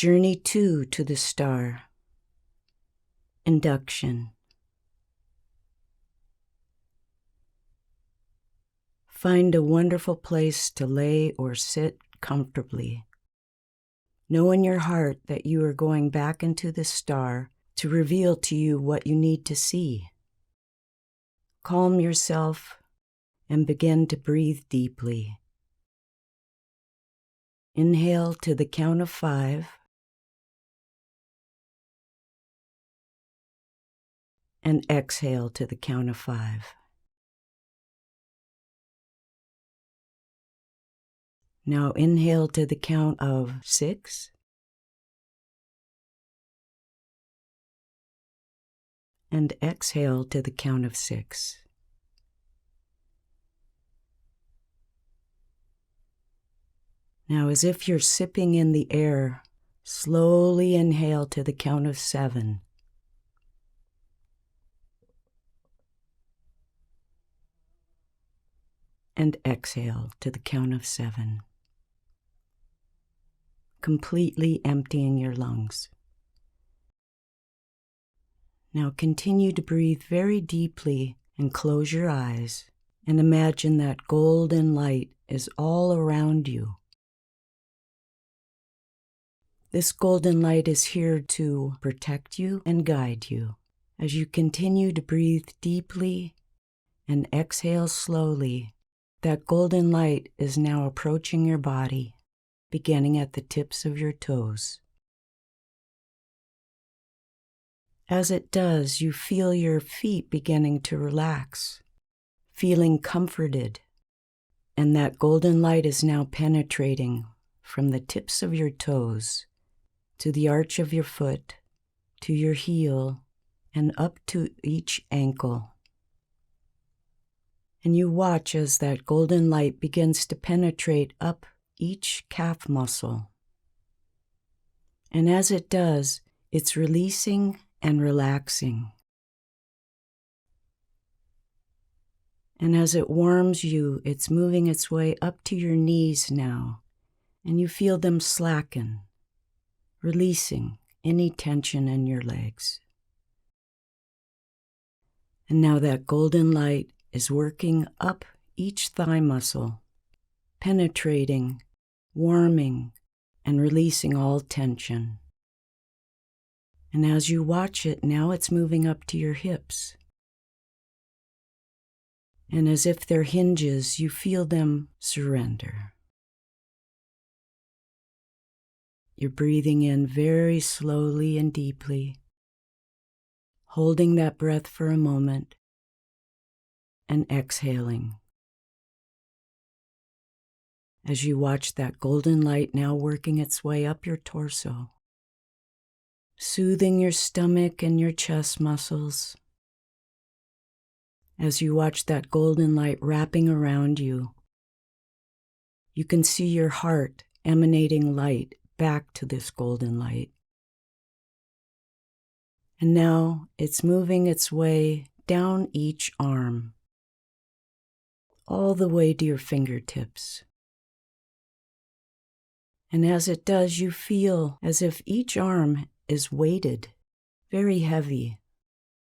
Journey 2 to the star. Induction. Find a wonderful place to lay or sit comfortably. Know in your heart that you are going back into the star to reveal to you what you need to see. Calm yourself and begin to breathe deeply. Inhale to the count of 5. And exhale to the count of 5. Now inhale to the count of 6. And exhale to the count of 6. Now, as if you're sipping in the air, slowly inhale to the count of 7. And exhale to the count of 7. Completely emptying your lungs. Now continue to breathe very deeply and close your eyes and imagine that golden light is all around you. This golden light is here to protect you and guide you. As you continue to breathe deeply and exhale slowly, that golden light is now approaching your body, beginning at the tips of your toes. As it does, you feel your feet beginning to relax, feeling comforted, and that golden light is now penetrating from the tips of your toes to the arch of your foot, to your heel, and up to each ankle. And you watch as that golden light begins to penetrate up each calf muscle. And as it does, it's releasing and relaxing. And as it warms you, it's moving its way up to your knees now, and you feel them slacken, releasing any tension in your legs. And now that golden light is working up each thigh muscle, penetrating, warming, and releasing all tension. And as you watch it, now it's moving up to your hips. And as if they're hinges, you feel them surrender. You're breathing in very slowly and deeply, holding that breath for a moment, and exhaling. As you watch that golden light now working its way up your torso, soothing your stomach and your chest muscles. As you watch that golden light wrapping around you, you can see your heart emanating light back to this golden light. And now it's moving its way down each arm, all the way to your fingertips. And as it does, you feel as if each arm is weighted, very heavy,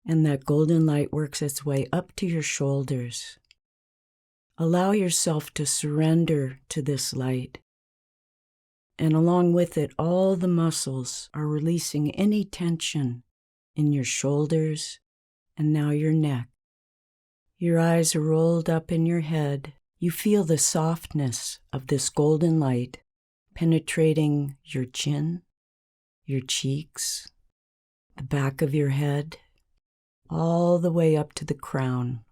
and that golden light works its way up to your shoulders. Allow yourself to surrender to this light, and along with it, all the muscles are releasing any tension in your shoulders and now your neck. Your eyes are rolled up in your head. You feel the softness of this golden light penetrating your chin, your cheeks, the back of your head, all the way up to the crown.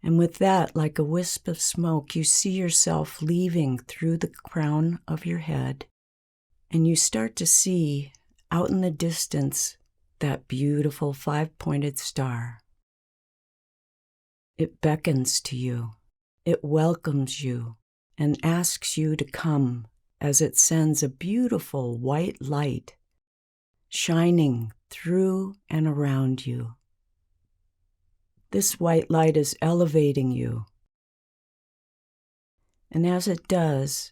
And with that, like a wisp of smoke, you see yourself leaving through the crown of your head, and you start to see out in the distance that beautiful 5-pointed star. It beckons to you, it welcomes you, and asks you to come as it sends a beautiful white light shining through and around you. This white light is elevating you. And as it does,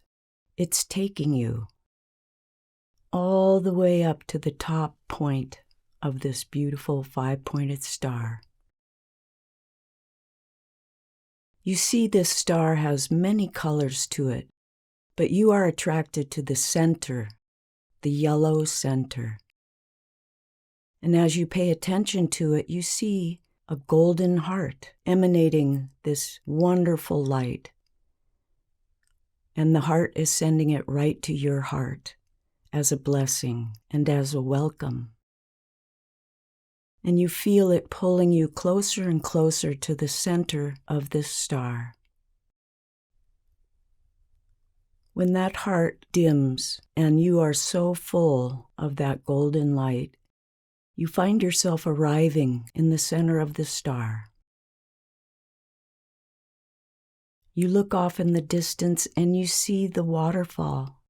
it's taking you all the way up to the top point of this beautiful 5-pointed star. You see this star has many colors to it, but you are attracted to the center, the yellow center. And as you pay attention to it, you see a golden heart emanating this wonderful light. And the heart is sending it right to your heart as a blessing and as a welcome. And you feel it pulling you closer and closer to the center of this star. When that heart dims and you are so full of that golden light, you find yourself arriving in the center of the star. You look off in the distance and you see the waterfall.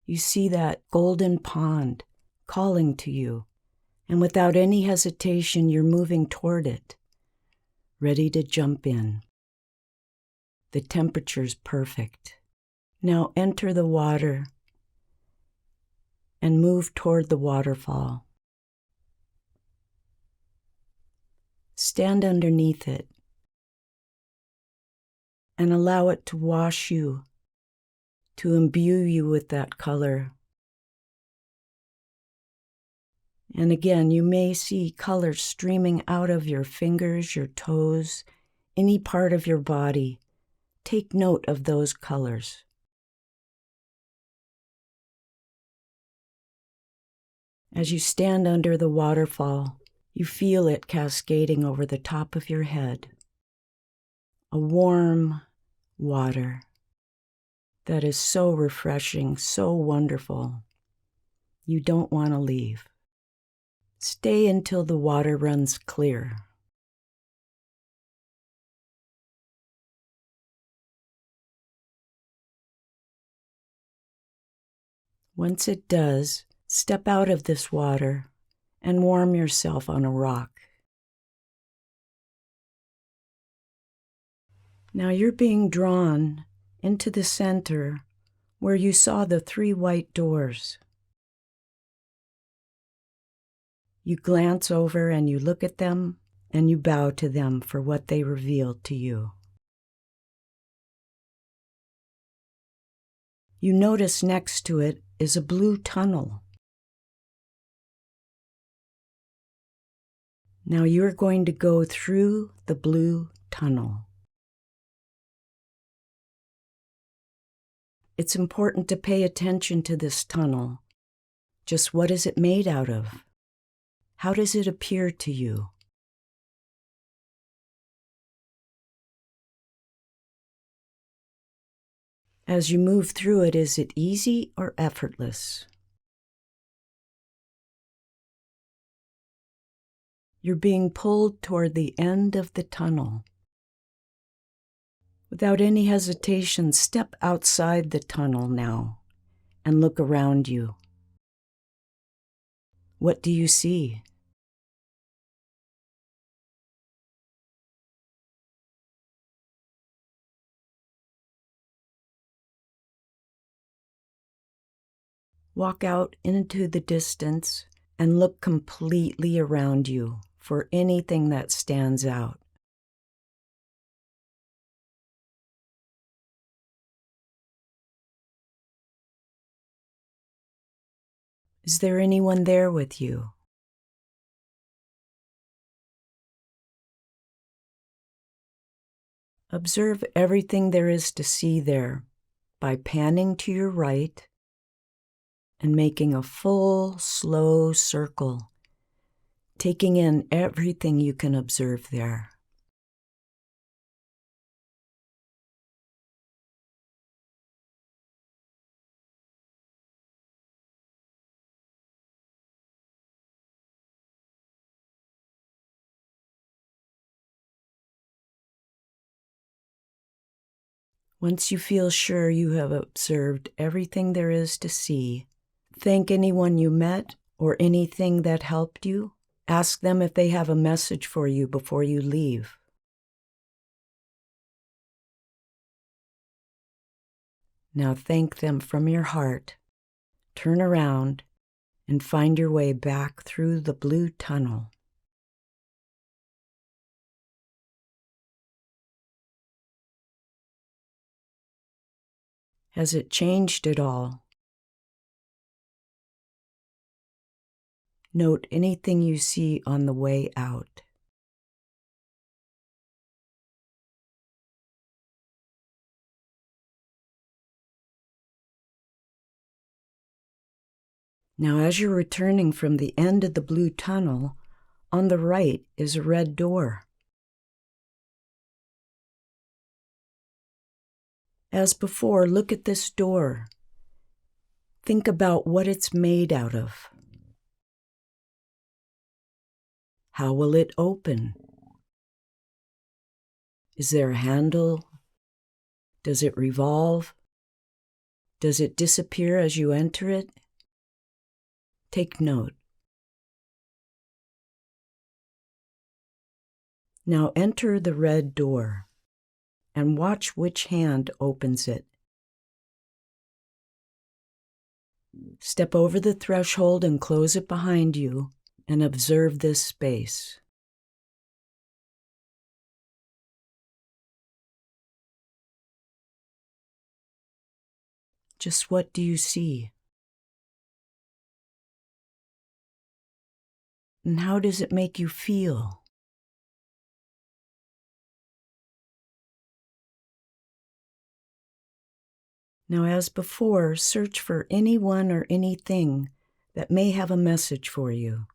You see that golden pond calling to you. And without any hesitation, you're moving toward it, ready to jump in. The temperature's perfect. Now enter the water and move toward the waterfall. Stand underneath it and allow it to wash you, to imbue you with that color. And again, you may see colors streaming out of your fingers, your toes, any part of your body. Take note of those colors. As you stand under the waterfall, you feel it cascading over the top of your head. A warm water that is so refreshing, so wonderful. You don't want to leave. Stay until the water runs clear. Once it does, step out of this water and warm yourself on a rock. Now you're being drawn into the center where you saw the 3 white doors. You glance over and you look at them and you bow to them for what they revealed to you. You notice next to it is a blue tunnel. Now you're going to go through the blue tunnel. It's important to pay attention to this tunnel. Just what is it made out of? How does it appear to you? As you move through it, is it easy or effortless? You're being pulled toward the end of the tunnel. Without any hesitation, step outside the tunnel now and look around you. What do you see? Walk out into the distance and look completely around you for anything that stands out. Is there anyone there with you? Observe everything there is to see there by panning to your right and making a full, slow circle, taking in everything you can observe there. Once you feel sure you have observed everything there is to see, thank anyone you met or anything that helped you. Ask them if they have a message for you before you leave. Now thank them from your heart. Turn around and find your way back through the blue tunnel. Has it changed at all? Note anything you see on the way out. Now, as you're returning from the end of the blue tunnel, on the right is a red door. As before, look at this door. Think about what it's made out of. How will it open? Is there a handle? Does it revolve? Does it disappear as you enter it? Take note. Now enter the red door and watch which hand opens it. Step over the threshold and close it behind you and observe this space. Just what do you see? And how does it make you feel? Now, as before, search for anyone or anything that may have a message for you.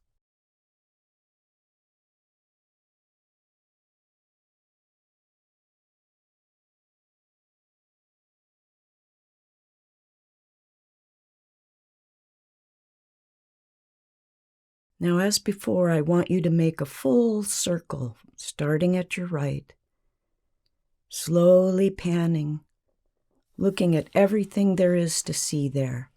Now, as before, I want you to make a full circle, starting at your right, slowly panning, looking at everything there is to see there.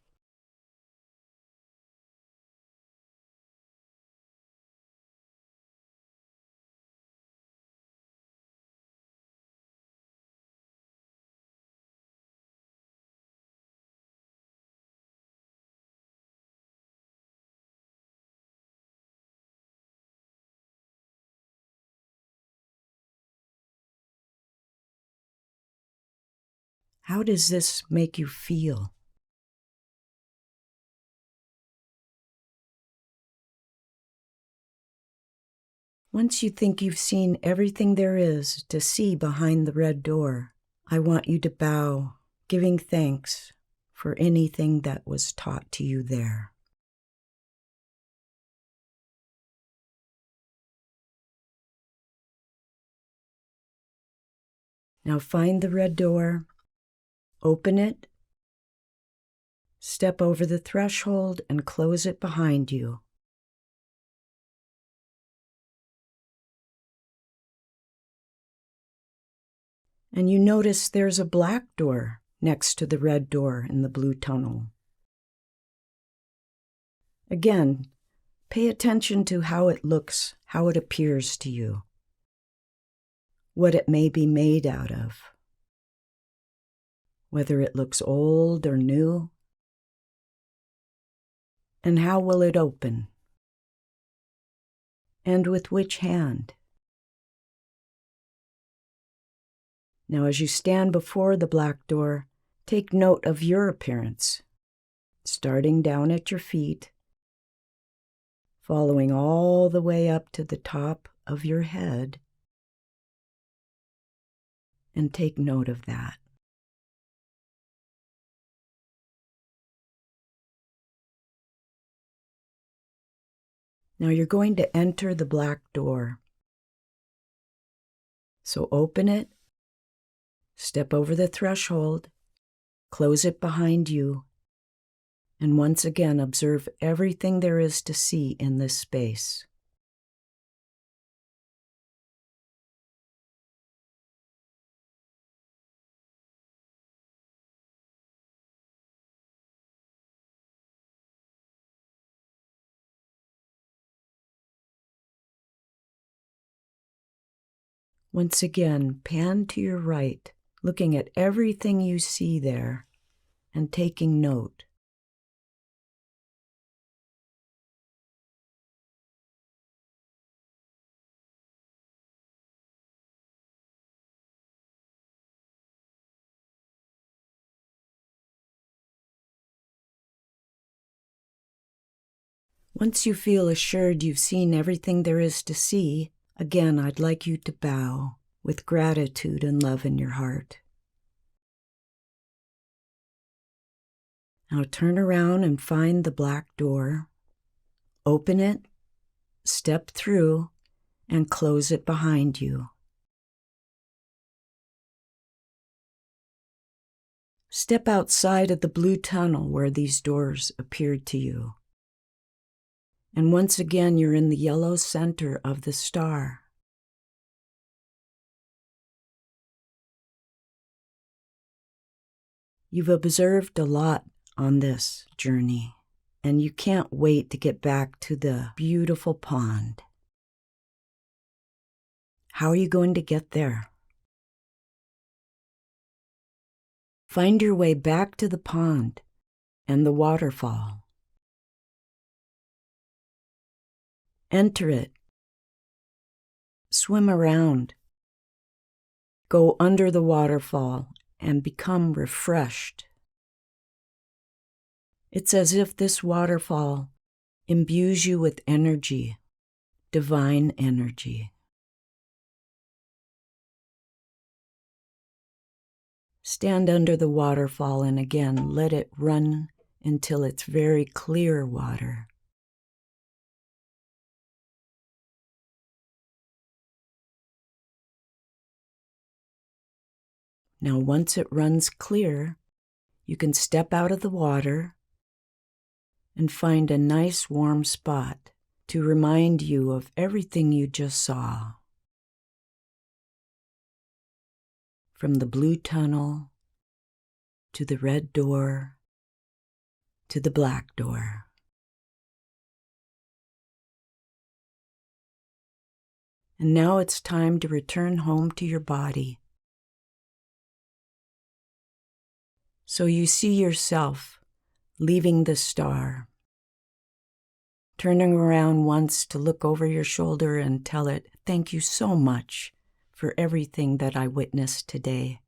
How does this make you feel? Once you think you've seen everything there is to see behind the red door, I want you to bow, giving thanks for anything that was taught to you there. Now find the red door, open it, step over the threshold and close it behind you. And you notice there's a black door next to the red door in the blue tunnel. Again, pay attention to how it looks, how it appears to you, what it may be made out of, whether it looks old or new, and how will it open, and with which hand. Now, as you stand before the black door, take note of your appearance, starting down at your feet, following all the way up to the top of your head, and take note of that. Now you're going to enter the black door. So open it, step over the threshold, close it behind you, and once again observe everything there is to see in this space. Once again, pan to your right, looking at everything you see there and taking note. Once you feel assured you've seen everything there is to see, again, I'd like you to bow with gratitude and love in your heart. Now turn around and find the black door, open it, step through, and close it behind you. Step outside of the blue tunnel where these doors appeared to you. And once again, you're in the yellow center of the star. You've observed a lot on this journey, and you can't wait to get back to the beautiful pond. How are you going to get there? Find your way back to the pond and the waterfall. Enter it. Swim around. Go under the waterfall and become refreshed. It's as if this waterfall imbues you with energy, divine energy. Stand under the waterfall and again let it run until it's very clear water. Now, once it runs clear, you can step out of the water and find a nice warm spot to remind you of everything you just saw. From the blue tunnel, to the red door, to the black door. And now it's time to return home to your body. So you see yourself leaving the star, turning around once to look over your shoulder and tell it, "Thank you so much for everything that I witnessed today."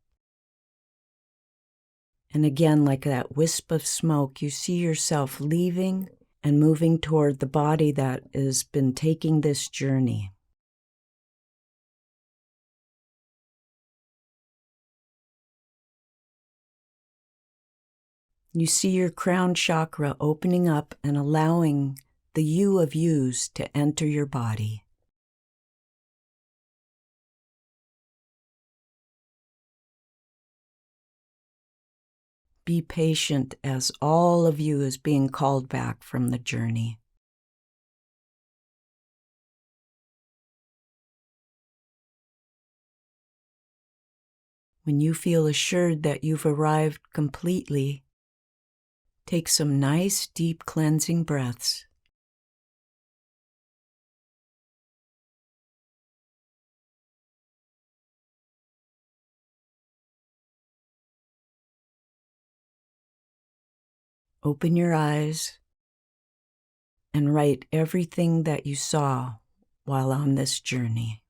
And again, like that wisp of smoke, you see yourself leaving and moving toward the body that has been taking this journey. You see your crown chakra opening up and allowing the you of yous to enter your body. Be patient as all of you is being called back from the journey. When you feel assured that you've arrived completely, take some nice, deep cleansing breaths. Open your eyes and write everything that you saw while on this journey.